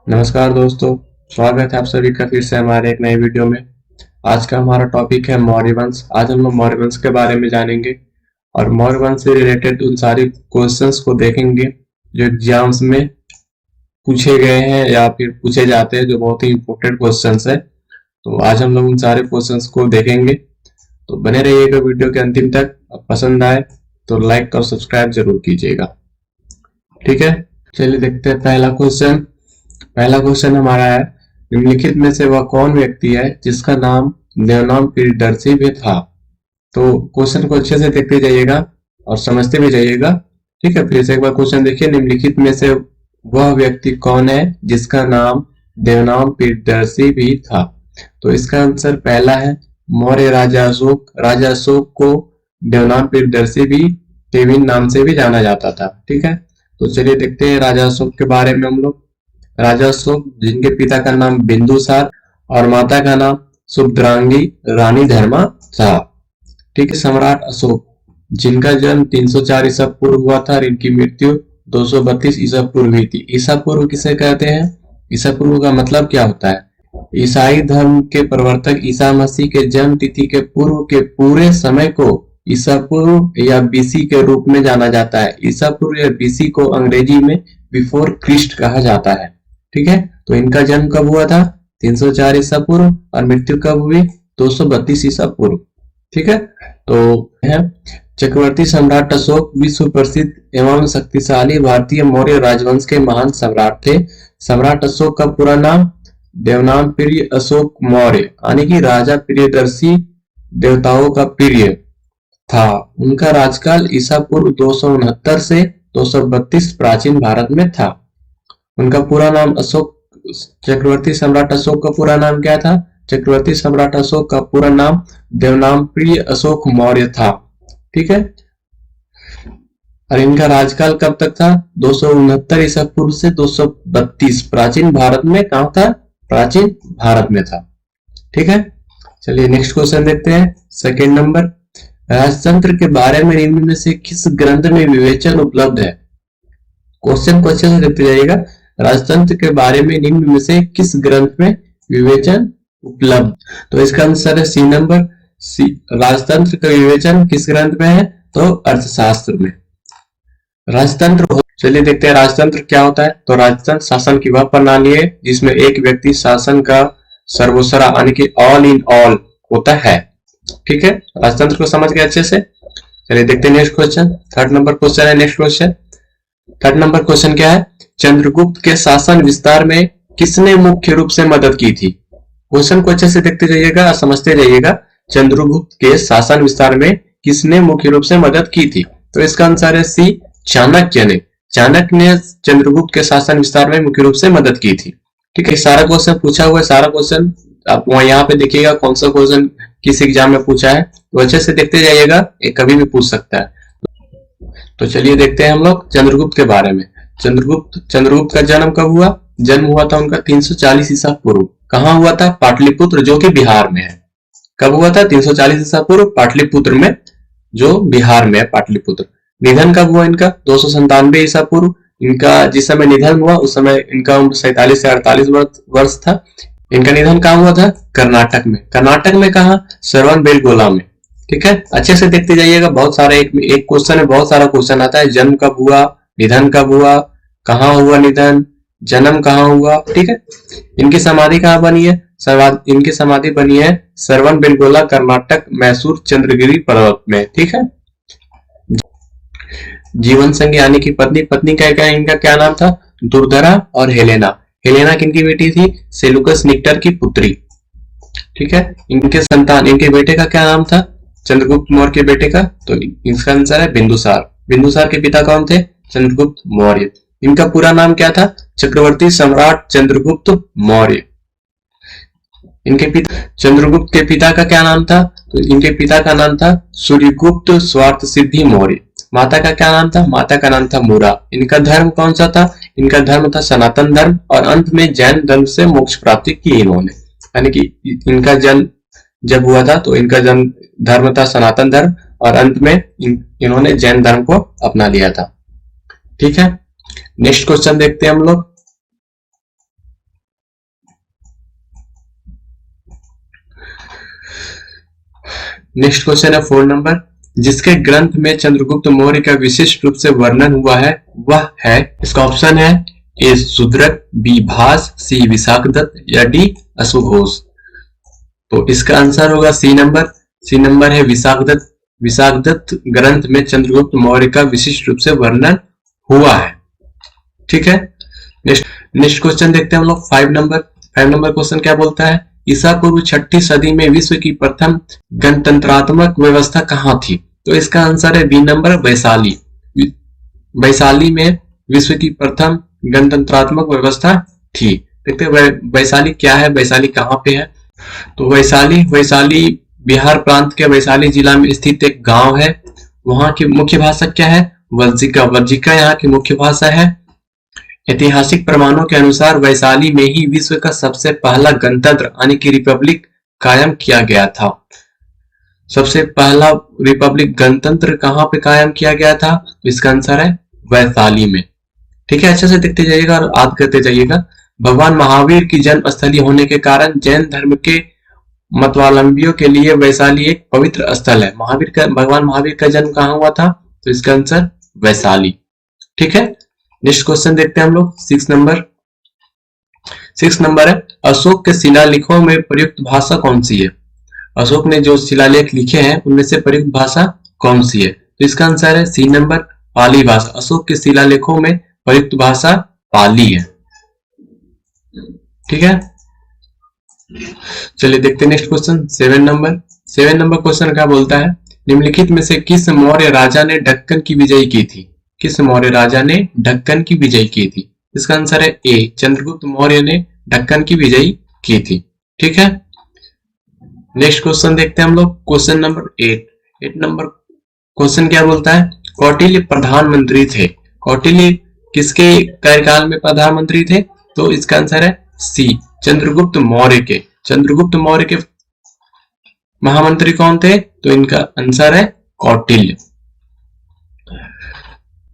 नमस्कार दोस्तों, स्वागत है आप सभी का फिर से हमारे एक नए वीडियो में। आज का हमारा टॉपिक है मौर्य वंश। आज हम लोग मौर्य वंश के बारे में जानेंगे और मौर्य वंश से रिलेटेड उन सारे क्वेश्चंस को देखेंगे जो एग्जाम्स में पूछे गए हैं या फिर पूछे जाते हैं, जो बहुत ही इंपॉर्टेंट क्वेश्चंस है। तो आज हम लोग उन सारे क्वेश्चंस को देखेंगे, तो बने रहिएगा वीडियो के अंतिम तक। पसंद आए तो लाइक और सब्सक्राइब जरूर कीजिएगा, ठीक है। चलिए देखते हैं पहला क्वेश्चन हमारा है, निम्नलिखित में से वह कौन व्यक्ति है जिसका नाम देवनाम प्रियदर्शी भी था। तो क्वेश्चन को अच्छे से देखते जाइएगा और समझते भी जाइएगा, ठीक है। फिर से एक बार क्वेश्चन देखिए, निम्नलिखित में से वह व्यक्ति कौन है जिसका नाम देवनाम प्रियदर्शी भी था। तो इसका आंसर पहला है मौर्य राजा अशोक। राजा अशोक को देवनाम प्रियदर्शी भी केविन नाम से भी जाना जाता था, ठीक है। तो चलिए देखते हैं राजा अशोक के बारे में हम लोग। राजा अशोक, जिनके पिता का नाम बिंदुसार और माता का नाम सुभद्रांगी रानी धर्मा था, ठीक है। सम्राट अशोक, जिनका जन्म 304 ईसा पूर्व हुआ था और इनकी मृत्यु 232 ईसा पूर्व हुई थी। ईसा पूर्व किसे कहते हैं? ईसा पूर्व का मतलब क्या होता है? ईसाई धर्म के प्रवर्तक ईसा मसीह के जन्म तिथि के पूर्व के पूरे समय को ईसा पूर्व या बीसी के रूप में जाना जाता है। ईसा पूर्व या बीसी को अंग्रेजी में बिफोर क्रिस्ट कहा जाता है, ठीक है। तो इनका जन्म कब हुआ था? 304 ईसा पूर्व और मृत्यु कब हुई? 232 ईसा पूर्व, ठीक है। तो है चक्रवर्ती सम्राट अशोक विश्व प्रसिद्ध एवं शक्तिशाली भारतीय मौर्य राजवंश के महान सम्राट थे। सम्राट अशोक का पूरा नाम देवनाम प्रिय अशोक मौर्य, यानी कि राजा प्रियदर्शी, देवताओं का प्रिय था। उनका राजकाल ईसा पूर्व 269 से 232 प्राचीन भारत में था। उनका पूरा नाम अशोक, चक्रवर्ती सम्राट अशोक का पूरा नाम क्या था? चक्रवर्ती सम्राट अशोक का पूरा नाम देवनाम प्रिय अशोक मौर्य था, ठीक है। और इनका राजकाल कब तक था? 269 ईसा पूर्व से 232 प्राचीन भारत में। कहा था? प्राचीन भारत में था, ठीक है। चलिए नेक्स्ट क्वेश्चन देखते हैं। सेकेंड नंबर, राजतंत्र के बारे में निम्न में से किस ग्रंथ में विवेचन उपलब्ध है? क्वेश्चन को अच्छे से देखते जाइएगा। राजतंत्र के बारे में निम्न में से किस ग्रंथ में विवेचन उपलब्ध? तो इसका आंसर है सी नंबर। राजतंत्र का विवेचन किस ग्रंथ में है? तो अर्थशास्त्र में। राजतंत्र, चलिए देखते हैं राजतंत्र क्या होता है। तो राजतंत्र शासन की वह प्रणाली है जिसमें एक व्यक्ति शासन का सर्वोसरा यानी कि ऑल इन ऑल होता है, ठीक है। राजतंत्र को समझ गए अच्छे से। चलिए देखते हैं next question. Third number question है next question. Third number question क्या है? चंद्रगुप्त के शासन विस्तार में किसने मुख्य रूप से मदद की थी? क्वेश्चन को अच्छे से देखते जाइएगा और समझते जाइएगा। चंद्रगुप्त के शासन विस्तार में किसने मुख्य रूप से मदद की थी? तो इसका आंसर है सी, चाणक्य ने। चाणक्य ने चंद्रगुप्त के शासन विस्तार में मुख्य रूप से मदद की थी, ठीक है। सारा क्वेश्चन पूछा हुआ है, सारा क्वेश्चन आप वहां यहाँ पे देखिएगा कौन सा क्वेश्चन किस एग्जाम में पूछा है, तो अच्छे से देखते जाइएगा, ये कभी भी पूछ सकता है। तो चलिए देखते हैं हम लोग चंद्रगुप्त के बारे में। चंद्रगुप्त का जन्म कब हुआ? जन्म हुआ था उनका 340 ईसा पूर्व। कहाँ हुआ था? पाटलिपुत्र, जो कि बिहार में है। कब हुआ था? 340 ईसा पूर्व पाटलिपुत्र में, जो बिहार में है पाटलिपुत्र। निधन कब हुआ इनका? 297 ईसा पूर्व। इनका जिस समय निधन हुआ उस समय इनका उम्र 47 से 48 वर्ष था। इनका निधन कहाँ हुआ था? कर्नाटक में। कर्नाटक में कहा? श्रवणबेलगोला में, ठीक है। अच्छे से देखते जाइएगा, बहुत सारा एक क्वेश्चन है, बहुत सारा क्वेश्चन आता है। जन्म कब हुआ, निधन कब हुआ, कहाँ हुआ निधन, जन्म कहाँ हुआ, ठीक है। इनकी समाधि कहाँ बनी है? इनकी समाधि बनी है श्रवणबेलगोला, कर्नाटक, मैसूर चंद्रगिरी पर्वत में, ठीक है। जीवन संगी यानी कि पत्नी का इनका क्या नाम था? दुर्धरा और हेलेना। हेलेना किनकी बेटी थी? सेलुकस निक्टर की पुत्री, ठीक है। इनके संतान, इनके बेटे का क्या नाम था? चंद्रगुप्त मौर्य के बेटे का, तो इसका आंसर है बिंदुसार। बिंदुसार के पिता कौन थे? चंद्रगुप्त मौर्य। इनका पूरा नाम क्या था? चक्रवर्ती सम्राट चंद्रगुप्त मौर्य। इनके पिता, चंद्रगुप्त के पिता का क्या नाम था? तो इनके पिता का नाम था सूर्यगुप्त स्वार्थ सिद्धि मौर्य। माता का क्या नाम था? माता का नाम था मूरा। इनका धर्म कौन सा था? इनका धर्म था सनातन धर्म, और अंत में जैन धर्म से मोक्ष प्राप्ति की इन्होंने, यानी कि इनका जन्म जब हुआ था तो इनका जन्म धर्म था सनातन धर्म, और अंत में इन्होंने जैन धर्म को अपना लिया था, ठीक है। नेक्स्ट क्वेश्चन देखते हैं हम लोग। नेक्स्ट क्वेश्चन है 4 नंबर, जिसके ग्रंथ में चंद्रगुप्त मौर्य का विशिष्ट रूप से वर्णन हुआ है वह है, इसका ऑप्शन है ए शूद्रक, बी भास, सी विशाखदत्त या डी अश्वघोष। तो इसका आंसर होगा सी नंबर। सी नंबर है विशाखदत्त। विशाखदत्त ग्रंथ में चंद्रगुप्त मौर्य का विशिष्ट रूप से वर्णन हुआ है। ठीक है, नेक्स्ट क्वेश्चन देखते हैं हम लोग 5 नंबर। 5 नंबर क्वेश्चन क्या बोलता है, ईसा पूर्व 6ठी सदी में विश्व की प्रथम गणतंत्रात्मक व्यवस्था कहाँ थी? तो इसका आंसर है बी नंबर, वैशाली। वैशाली में विश्व की प्रथम गणतंत्रात्मक व्यवस्था थी। देखते हैं वैशाली क्या है, वैशाली कहाँ पे है। तो वैशाली बिहार प्रांत के वैशाली जिला में स्थित एक गांव है। वहां की मुख्य भाषा क्या है, वर्जिका। वर्जिका यहाँ की मुख्य भाषा है। ऐतिहासिक प्रमाणों के अनुसार वैशाली में ही विश्व का सबसे पहला गणतंत्र यानी कि रिपब्लिक कायम किया गया था। सबसे पहला रिपब्लिक गणतंत्र कहां पे कायम किया गया था? तो इसका आंसर है वैशाली में। ठीक है, अच्छे से देखते जाइएगा और याद करते जाइएगा। भगवान महावीर की जन्म स्थली होने के कारण जैन धर्म के मतवालंबियों के लिए वैशाली एक पवित्र स्थल है। भगवान महावीर का जन्म कहाँ हुआ था? तो इसका आंसर वैशाली। ठीक है, नेक्स्ट क्वेश्चन देखते हैं हम लोग 6 नंबर। 6 नंबर है, अशोक के शिलालेखों में प्रयुक्त भाषा कौन सी है? अशोक ने जो शिलालेख लिखे हैं उनमें से प्रयुक्त भाषा कौन सी है? तो इसका आंसर है सी नंबर, पाली भाषा। अशोक के शिलालेखों में प्रयुक्त भाषा पाली है। ठीक है, चलिए देखते हैं next question 7 number. 7 number question क्या बोलता है, निम्नलिखित में से किस मौर्य राजा ने दक्कन की विजय की थी? किस मौर्य राजा ने दक्कन की विजय की थी? इसका आंसर है ए, चंद्रगुप्त मौर्य ने दक्कन की विजय की थी। ठीक है, नेक्स्ट क्वेश्चन देखते हैं हम लोग, क्वेश्चन नंबर 8। 8 नंबर क्वेश्चन क्या बोलता है, कौटिल्य प्रधानमंत्री थे। कौटिल्य किसके कार्यकाल में प्रधानमंत्री थे? तो इसका आंसर है सी, चंद्रगुप्त मौर्य के। चंद्रगुप्त मौर्य के महामंत्री कौन थे? तो इनका आंसर है कौटिल्य।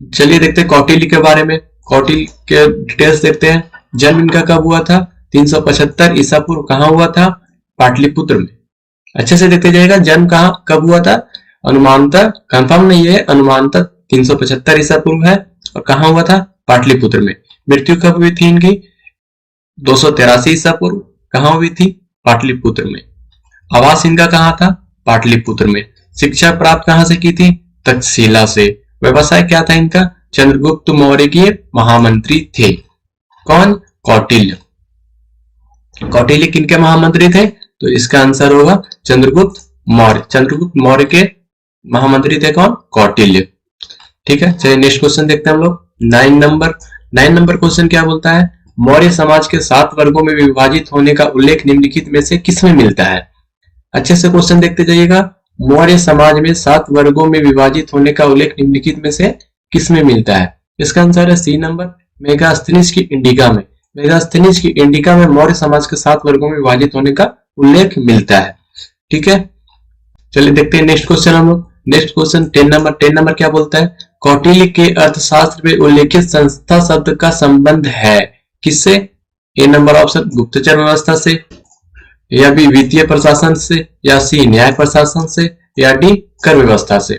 चलिए देखते हैं कौटिल्य के बारे में। कौटिल्य के डिटेल्स देखते हैं। जन्म इनका कब हुआ था? 375 ईसा पूर्व। कहां हुआ था? पाटलिपुत्र में। अच्छे से देखते जाइएगा, जन्म कब हुआ था? अनुमानतः कंफर्म नहीं है, अनुमानतः 375 ईसा पूर्व है। और कहां हुआ था? पाटलिपुत्र में। मृत्यु कब हुई थी इनकी? 283 ईसा पूर्व। कहां हुई थी? पाटलिपुत्र में। आवास इनका कहां था? पाटलिपुत्र में। शिक्षा प्राप्त कहां से की थी? तक्षशिला से। व्यवसाय क्या था इनका? चंद्रगुप्त मौर्य के महामंत्री थे। कौन? कौटिल्य। कौटिल्य किनके महामंत्री थे? तो इसका आंसर होगा चंद्रगुप्त मौर्य। चंद्रगुप्त मौर्य के महामंत्री थे कौन? कौटिल्य। ठीक है, चलिए नेक्स्ट क्वेश्चन देखते हैं हम लोग 9 नंबर। 9 नंबर क्वेश्चन क्या बोलता है, मौर्य समाज के 7 वर्गों में विभाजित होने का उल्लेख निम्नलिखित में से किसमें मिलता है? अच्छे से क्वेश्चन देखते जाइएगा। मौर्य समाज में 7 वर्गों में विभाजित होने का उल्लेख निम्नलिखित में से किसमें मिलता है? इसका आंसर है सी नंबर, मेगास्थनीज की इंडिका में। मेगास्थनीज की इंडिका में मौर्य समाज के 7 वर्गों में विभाजित होने का उल्लेख मिलता है। ठीक है, चलिए देखते हैं नेक्स्ट क्वेश्चन हम लोग। Next question 10 number. 10 नंबर क्या बोलता है, कौटिल्य के अर्थशास्त्र में उल्लेखित संस्था शब्द का संबंध है किससे? ए नंबर ऑप्शन गुप्तचर व्यवस्था से, या बी वित्तीय प्रशासन से, या सी न्याय प्रशासन से, या डी कर व्यवस्था से।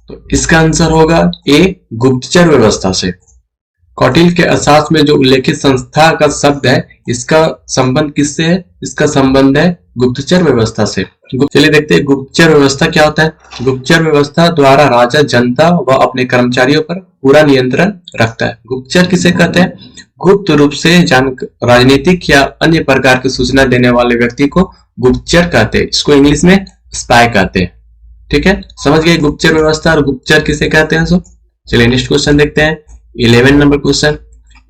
तो इसका आंसर होगा ए गुप्तचर व्यवस्था से। कौटिल्य के अर्थशास्त्र में जो उल्लेखित संस्था का शब्द है इसका संबंध किससे है? इसका संबंध है गुप्तचर व्यवस्था से। चलिए देखते हैं गुप्तचर व्यवस्था क्या होता है। गुप्तचर व्यवस्था द्वारा राजा जनता व अपने कर्मचारियों पर पूरा नियंत्रण रखता है। गुप्तचर किसे कहते हैं? गुप्त रूप से राजनीतिक या अन्य प्रकार की सूचना देने वाले व्यक्ति को गुप्तचर कहते हैं। इसको इंग्लिश में स्पाई कहते हैं। ठीक है, समझ गए गुप्तचर व्यवस्था और गुप्तचर किसे कहते हैं सब। चलिए नेक्स्ट क्वेश्चन देखते हैं 11 नंबर क्वेश्चन।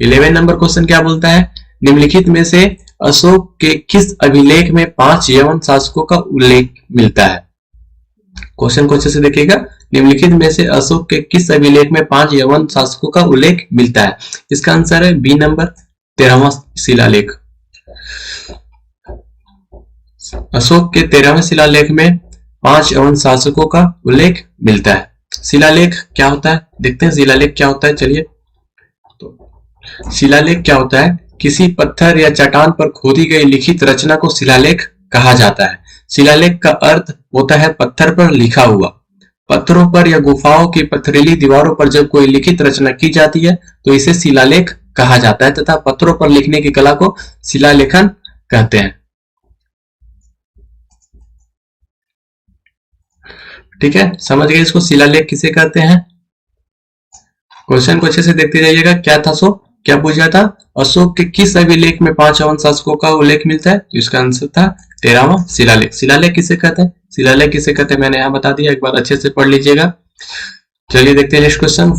11 नंबर क्वेश्चन क्या बोलता है, निम्नलिखित में से अशोक के किस अभिलेख में 5 यवन शासकों का उल्लेख मिलता है? क्वेश्चन को अच्छे से देखिएगा। निम्नलिखित में से अशोक के किस अभिलेख में 5 यवन शासकों का उल्लेख मिलता है? इसका आंसर है बी नंबर 13वां शिलालेख। अशोक के 13वें शिलालेख में 5 यवन शासकों का उल्लेख मिलता है। शिलालेख क्या होता है देखते हैं। शिलालेख क्या होता है, चलिए। तो शिलालेख क्या होता है, किसी पत्थर या चट्टान पर खोदी गई लिखित रचना को शिलालेख कहा जाता है। शिलालेख का अर्थ होता है पत्थर पर लिखा हुआ। पत्थरों पर या गुफाओं की पथरीली दीवारों पर जब कोई लिखित रचना की जाती है तो इसे शिलालेख कहा जाता है तथा पत्थरों पर लिखने की कला को शिलालेखन कहते हैं। ठीक है, समझ गए इसको, शिलालेख किसे कहते हैं। क्वेश्चन को अच्छे से देखते जाइएगा। क्या था सो, क्या पूछा था, अशोक के किस अभिलेख में 5 अवन शासकों का उल्लेख मिलता है, तो इसका आंसर था 13वां शिलालेख। शिलालेख किसे कहते हैं, शिलालेख किसे कहते हैं मैंने यहाँ बता दिया, एक बार अच्छे से पढ़ लीजिएगा। चलिए देखते हैं नेक्स्ट क्वेश्चन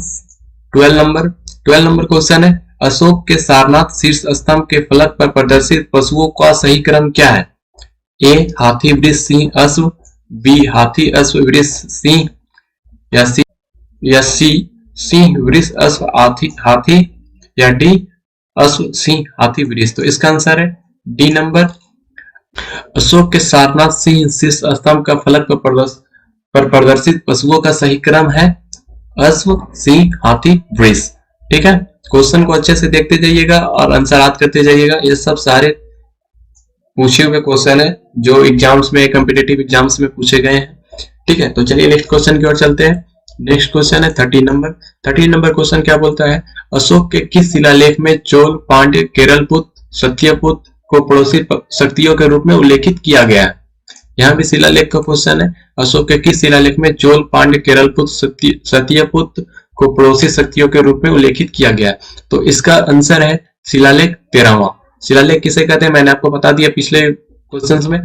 12 नंबर क्वेश्चन है, अशोक के सारनाथ शीर्ष स्तंभ के फलक पर प्रदर्शित पशुओं का सही क्रम क्या है। ए हाथी वृष सिंह अश्व, बी हाथी अश्व वृष सिंह, या सी सिंह वृष अश्व हाथी, या डी अश्व सिंह हाथी वृष। तो इसका आंसर है डी नंबर। अशोक के सारनाथ सिंह शीर्ष स्तंभ का फलक पर प्रदर्शित पशुओं का सही क्रम है अश्व सिंह हाथी वृष। ठीक है, क्वेश्चन को अच्छे से देखते जाइएगा और आंसर याद करते जाइएगा। ये सब सारे पूछे हुए क्वेश्चन है जो एग्जाम्स में, कॉम्पिटिटिव एग्जाम्स में पूछे गए हैं। ठीक है, तो चलिए नेक्स्ट क्वेश्चन की ओर चलते हैं। नेक्स्ट क्वेश्चन है 13 नंबर क्वेश्चन क्या बोलता है, अशोक के किस शिलालेख में चोल पांड्य केरलपुत्र सत्यपुत्र को पड़ोसी शक्तियों के रूप में उल्लेखित किया गया है। यहाँ भी शिलालेख का क्वेश्चन है, अशोक के किस शिलालेख में चोल पांड्य केरलपुत्र सत्यपुत्र को पड़ोसी शक्तियों के रूप में उल्लेखित किया गया है। तो इसका आंसर है शिलालेख 13वां। शिलालेख किसे कहते हैं मैंने आपको बता दिया पिछले क्वेश्चंस में।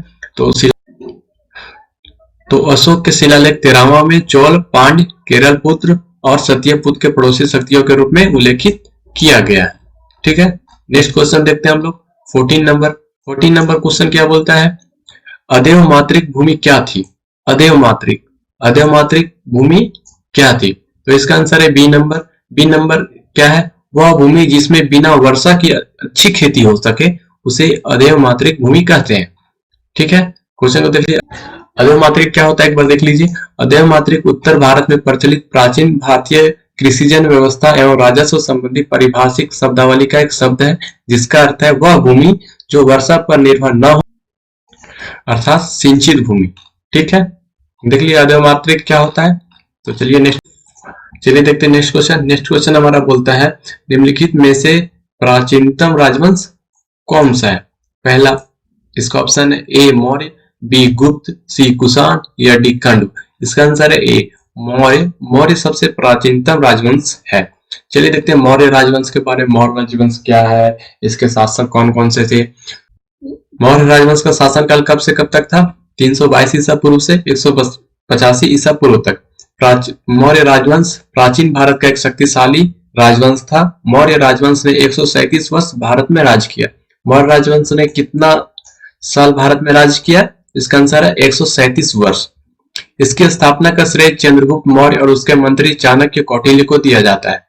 तो अशोक के शिलालेख 13वां में चोल पांड्य केरलपुत्र और सत्यपुत्र के पड़ोसी शक्तियों के रूप में उल्लेखित किया गया है। ठीक है, नेक्स्ट क्वेश्चन देखते हैं हम लोग 14 नंबर क्वेश्चन क्या बोलता है, अदेव मातृक भूमि क्या थी। अदेव मातृक भूमि क्या थी, तो इसका आंसर है बी नंबर क्या है, वह भूमि जिसमें बिना वर्षा की अच्छी खेती हो सके उसे अदेव मातृक भूमि कहते हैं। ठीक है, क्वेश्चन को देखिए, अदेव मातृक क्या होता है एक बार देख लीजिए। अदेव मातृक उत्तर भारत में प्रचलित प्राचीन भारतीय कृषिजन व्यवस्था एवं राजस्व संबंधी पारिभाषिक शब्दावली का एक शब्द है जिसका अर्थ है वह भूमि जो वर्षा पर निर्भर न हो, अर्थात सिंचित भूमि। ठीक है, देख लिया अदेव मातृक क्या होता है। तो चलिए देखते हैं नेक्स्ट क्वेश्चन हमारा बोलता है, निम्नलिखित में से प्राचीनतम राजवंश कौन सा है। पहला इसका ऑप्शन है ए मौर्य, बी गुप्त, सी कुषाण, या डी खंडू। इसका आंसर है ए मौर्य सबसे प्राचीनतम राजवंश है। चलिए देखते हैं मौर्य राजवंश के बारे में। मौर्य राजवंश क्या है, इसके शासक कौन कौन से थे। मौर्य राजवंश का शासनकाल कब से कब तक था, 322 ईसा पूर्व से 185 ईसा पूर्व तक। मौर्य राजवंश प्राचीन भारत का एक शक्तिशाली राजवंश था। मौर्य राजवंश ने 137 वर्ष भारत में राज किया। मौर्य राजवंश ने कितना साल भारत में राज किया, इसका आंसर है 137 वर्ष। इसकी स्थापना का श्रेय चंद्रगुप्त मौर्य और उसके मंत्री चाणक्य कौटिल्य को दिया जाता है।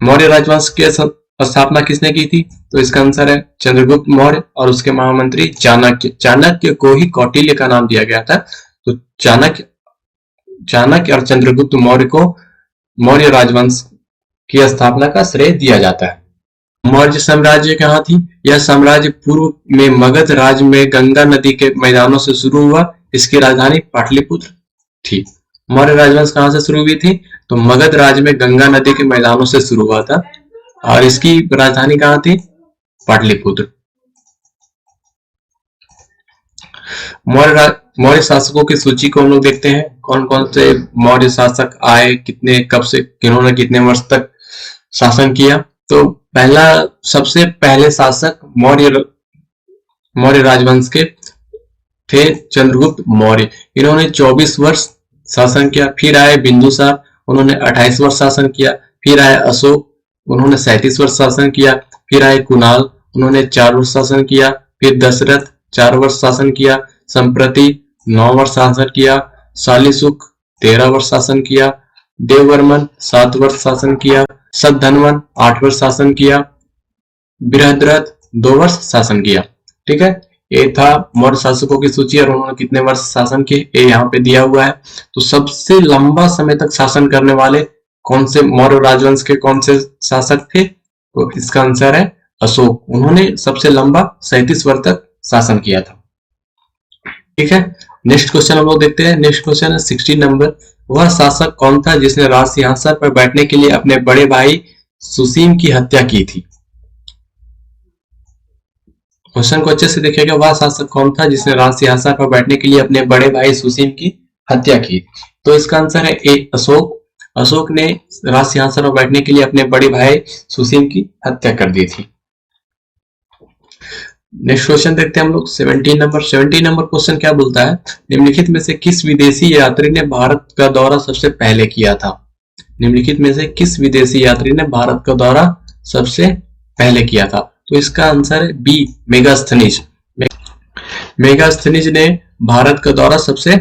मौर्य राजवंश की स्थापना किसने की थी, तो इसका आंसर है चंद्रगुप्त मौर्य और उसके महामंत्री चाणक्य को ही कौटिल्य का नाम दिया गया था। तो चाणक्य और चंद्रगुप्त मौर्य को मौर्य राजवंश की स्थापना का श्रेय दिया जाता है। मौर्य साम्राज्य कहाँ थी, यह साम्राज्य पूर्व में मगध राज्य में गंगा नदी के मैदानों से शुरू हुआ। इसकी राजधानी पाटलिपुत्र थी। मौर्य राजवंश कहाँ से शुरू हुई थी, तो मगध राज्य में गंगा नदी के मैदानों से शुरू हुआ था और इसकी राजधानी कहाँ थी, पाटलिपुत्र। मौर्य शासकों की सूची को हम लोग देखते हैं, कौन कौन से मौर्य शासक आए, कितने कब से किन्होंने कितने वर्ष तक शासन किया। तो पहला सबसे पहले शासक मौर्य राजवंश के थे चंद्रगुप्त मौर्य। इन्होंने 24 वर्ष शासन किया। फिर आए बिंदुसार, उन्होंने 28 वर्ष शासन किया। फिर आए अशोक, उन्होंने 37 वर्ष शासन किया। फिर आए कुणाल, उन्होंने 4 वर्ष शासन किया। फिर दशरथ 4 वर्ष शासन किया। संप्रति 9 वर्ष शासन किया। शालीसुख 13 वर्ष शासन किया। देववर्मन 7 वर्ष शासन किया। सद्धनवन 8 वर्ष शासन किया। बृहद्रथ 2 वर्ष शासन किया। ठीक है, ये था मौर्य शासकों की सूची और उन्होंने कितने वर्ष शासन किए ये यहाँ पे दिया हुआ है। तो सबसे लंबा समय तक शासन करने वाले कौन से मौर्य राजवंश के कौन से शासक थे, तो इसका आंसर है अशोक। उन्होंने सबसे लंबा 37 वर्ष तक शासन किया था। ठीक है। नेक्स्ट क्वेश्चन हम लोग देखते हैं। नेक्स्ट क्वेश्चन है 16 नंबर। वह शासक कौन था जिसने राज सिंहासन पर बैठने के लिए अपने बड़े भाई सुसीम की हत्या की थी? क्वेश्चन को अच्छे से देखिएगा। वह शासक कौन था जिसने राज सिंहासन पर बैठने के लिए अपने बड़े भाई सुसीम की हत्या की? तो इसका आंसर है ए अशोक। अशोक ने राज सिंहासन पर बैठने के लिए अपने बड़े भाई सुसीम की हत्या कर दी थी। नेक्स्ट क्वेश्चन देखते हैं हम लोग 17 नंबर। 17 नंबर क्वेश्चन क्या बोलता है? निम्नलिखित में से किस विदेशी यात्री ने भारत का दौरा सबसे पहले किया था? निम्नलिखित में से किस विदेशी यात्री ने भारत का दौरा सबसे पहले किया था? तो इसका आंसर है बी मेगास्थनीज। मेगास्थनीज ने भारत का दौरा सबसे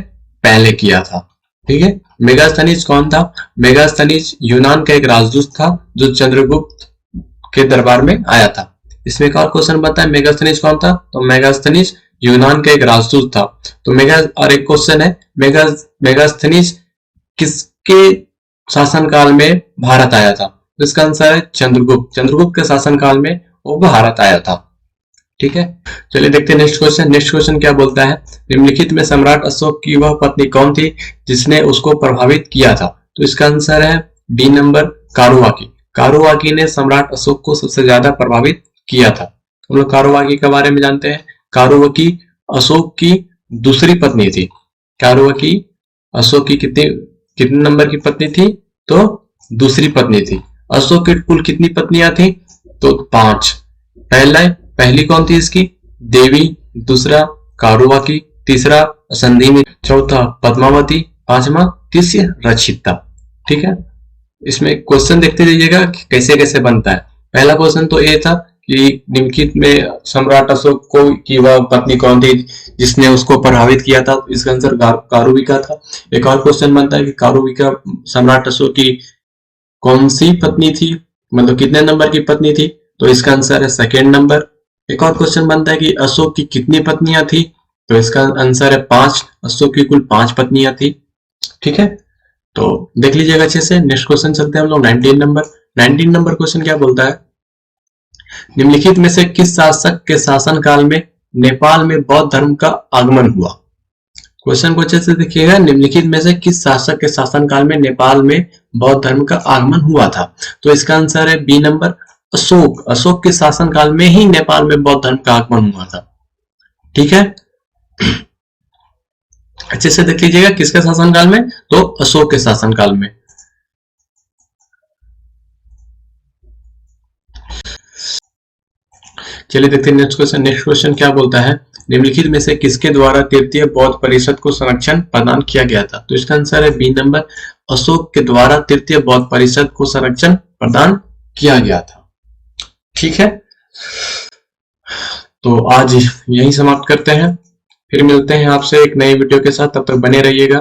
पहले किया था। ठीक है। मेगास्थनीज कौन था? मेगास्थनीज यूनान का एक राजदूत था जो चंद्रगुप्त के दरबार में आया था। इसमें एक और क्वेश्चन बनता है, मेगास्थनीज कौन था? तो मेगास्थनीज यूनान का एक राजदूत था। तो और एक क्वेश्चन है, मेगास्थनीज किसके शासनकाल में भारत आया था? तो इसका आंसर है चंद्रगुप्त। चंद्रगुप्त के शासनकाल में वो भारत आया था। ठीक है। चलिए देखते हैं नेक्स्ट क्वेश्चन। नेक्स्ट क्वेश्चन क्या बोलता है? निम्नलिखित में सम्राट अशोक की वह पत्नी कौन थी जिसने उसको प्रभावित किया था? तो इसका आंसर है बी नंबर कारुवाकी। कारुवाकी ने सम्राट अशोक को सबसे ज्यादा प्रभावित किया था। हम लोग कारुवाकी के बारे में जानते हैं। कारुवाकी अशोक की दूसरी पत्नी थी। कारुवाकी अशोक की कितने नंबर की पत्नी थी? तो दूसरी पत्नी थी। अशोक की कुल कितनी पत्नियां थी? तो 5। पहली कौन थी इसकी? देवी। दूसरा कारुवाकी। तीसरा संधीमी। चौथा पद्मावती। पांचवा तीसरा रक्षिता। ठीक है। इसमें क्वेश्चन देखते जाइएगा कैसे कैसे बनता है। पहला क्वेश्चन तो ये था कि निम्नलिखित में सम्राट अशोक को की वह पत्नी कौन थी जिसने उसको प्रभावित किया था? इसका आंसर कारुविका था। एक और क्वेश्चन बनता है कि कारुविका सम्राट अशोक की कौन सी पत्नी थी, मतलब कितने नंबर की पत्नी थी? तो इसका आंसर है सेकेंड नंबर। एक और क्वेश्चन बनता है कि अशोक की कितनी पत्नियां थी? तो इसका आंसर है 5। अशोक की कुल 5 पत्नियां थी। ठीक है। तो देख लीजिएगा अच्छे से। नेक्स्ट क्वेश्चन चलते हैं हम लोग 19 नंबर। 19 नंबर क्वेश्चन क्या बोलता है? निम्नलिखित में से किस शासक के शासनकाल में नेपाल में बौद्ध धर्म का आगमन हुआ? क्वेश्चन को अच्छे से देखिएगा। निम्नलिखित में से किस शासक के शासनकाल में नेपाल में बौद्ध धर्म का आगमन हुआ था? तो इसका आंसर है बी नंबर अशोक। अशोक के शासनकाल में ही नेपाल में बौद्ध धर्म का आगमन हुआ था। ठीक है। अच्छे से देख लीजिएगा किसके शासनकाल में? तो अशोक के शासनकाल में। चलिए देखते हैं नेक्स्ट क्वेश्चन। नेक्स्ट क्वेश्चन क्या बोलता है? निम्नलिखित में से किसके द्वारा तृतीय बौद्ध परिषद को संरक्षण प्रदान किया गया था? तो इसका आंसर है बी नंबर अशोक के द्वारा तृतीय बौद्ध परिषद को संरक्षण प्रदान किया गया था। ठीक है। तो आज यही समाप्त करते हैं। फिर मिलते हैं आपसे एक नई वीडियो के साथ। तब तक बने रहिएगा।